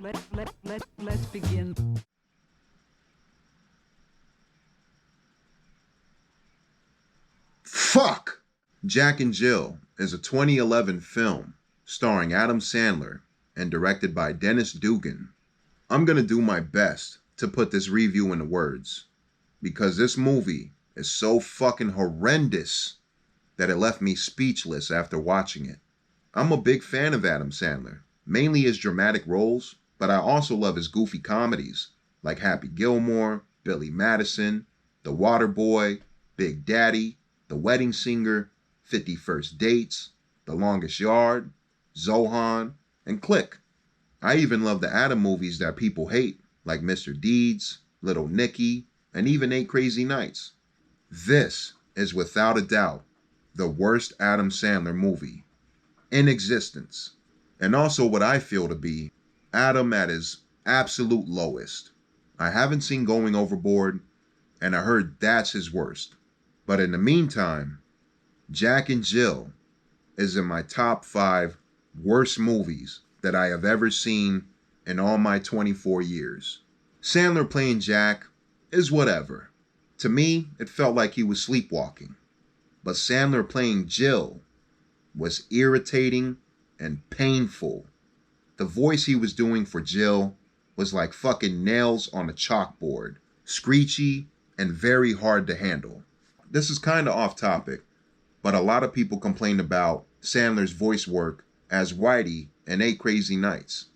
Let's begin. Fuck! Jack and Jill is a 2011 film starring Adam Sandler and directed by Dennis Dugan. I'm gonna do my best to put this review into words because this movie is so fucking horrendous that it left me speechless after watching it. I'm a big fan of Adam Sandler, mainly his dramatic roles, but I also love his goofy comedies like Happy Gilmore, Billy Madison, The Waterboy, Big Daddy, The Wedding Singer, 50 First Dates, The Longest Yard, Zohan, and Click. I even love the Adam movies that people hate, like Mr. Deeds, Little Nicky, and even Eight Crazy Nights. This is without a doubt the worst Adam Sandler movie in existence, and also what I feel to be Adam at his absolute lowest. I haven't seen Going Overboard, and I heard that's his worst. But in the meantime, Jack and Jill is in my top 5 worst movies that I have ever seen in all my 24 years. Sandler playing Jack is whatever. To me, it felt like he was sleepwalking. But Sandler playing Jill was irritating and painful. The voice he was doing for Jill was like fucking nails on a chalkboard, screechy and very hard to handle. This is kind of off topic, but a lot of people complained about Sandler's voice work as Whitey in Eight Crazy Nights.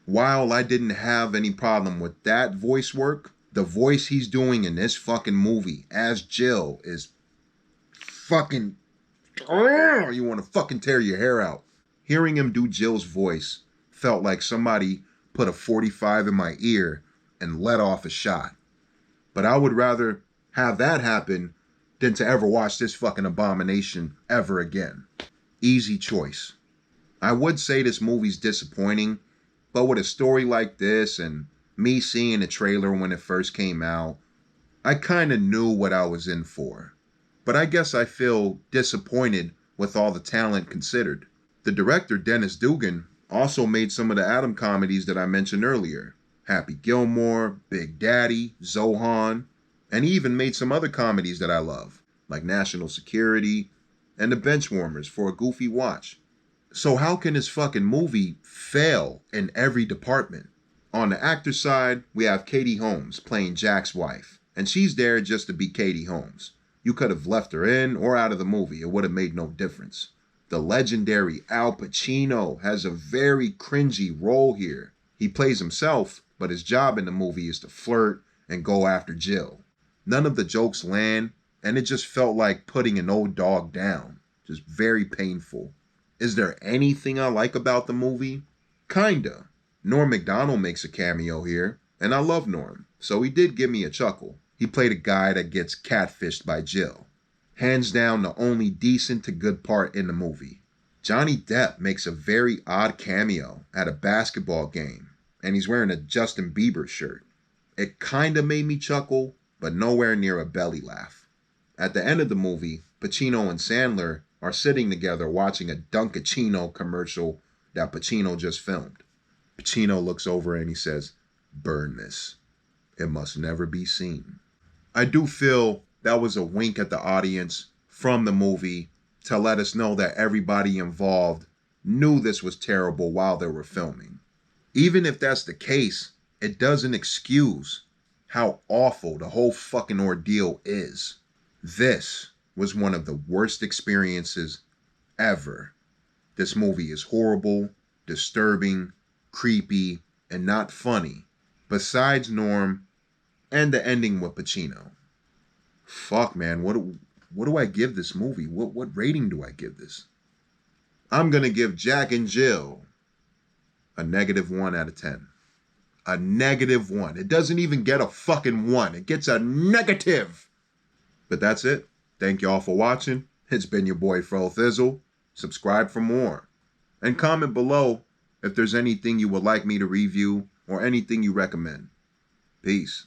While I didn't have any problem with that voice work, the voice he's doing in this fucking movie as Jill is fucking... You want to fucking tear your hair out. Hearing him do Jill's voice felt like somebody put a 45 in my ear and let off a shot. But I would rather have that happen than to ever watch this fucking abomination ever again. Easy choice. I would say this movie's disappointing, but with a story like this and me seeing the trailer when it first came out, I kind of knew what I was in for. But I guess I feel disappointed with all the talent considered. The director, Dennis Dugan, also made some of the Adam comedies that I mentioned earlier. Happy Gilmore, Big Daddy, Zohan, and he even made some other comedies that I love, like National Security and The Benchwarmers for a goofy watch. So how can this fucking movie fail in every department? On the actor side, we have Katie Holmes playing Jack's wife, and she's there just to be Katie Holmes. You could have left her in or out of the movie, it would have made no difference. The legendary Al Pacino has a very cringy role here. He plays himself, but his job in the movie is to flirt and go after Jill. None of the jokes land, and it just felt like putting an old dog down. Just very painful. Is there anything I like about the movie? Kinda. Norm Macdonald makes a cameo here, and I love Norm, so he did give me a chuckle. He played a guy that gets catfished by Jill. Hands down the only decent to good part in the movie. Johnny Depp makes a very odd cameo at a basketball game, and he's wearing a Justin Bieber shirt. It kinda made me chuckle, but nowhere near a belly laugh. At the end of the movie, Pacino and Sandler are sitting together watching a Dunkachino commercial that Pacino just filmed. Pacino looks over and he says, "Burn this. It must never be seen." I do feel that was a wink at the audience from the movie to let us know that everybody involved knew this was terrible while they were filming. Even if that's the case, it doesn't excuse how awful the whole fucking ordeal is. This was one of the worst experiences ever. This movie is horrible, disturbing, creepy, and not funny. Besides Norm and the ending with Pacino. Fuck, man, what do I give this movie? What rating do I give this? I'm gonna give Jack and Jill a -1 out of 10. A -1. It doesn't even get a fucking 1. It gets a negative. But that's it. Thank y'all for watching. It's been your boy Fro Thizzle. Subscribe for more. And comment below if there's anything you would like me to review or anything you recommend. Peace.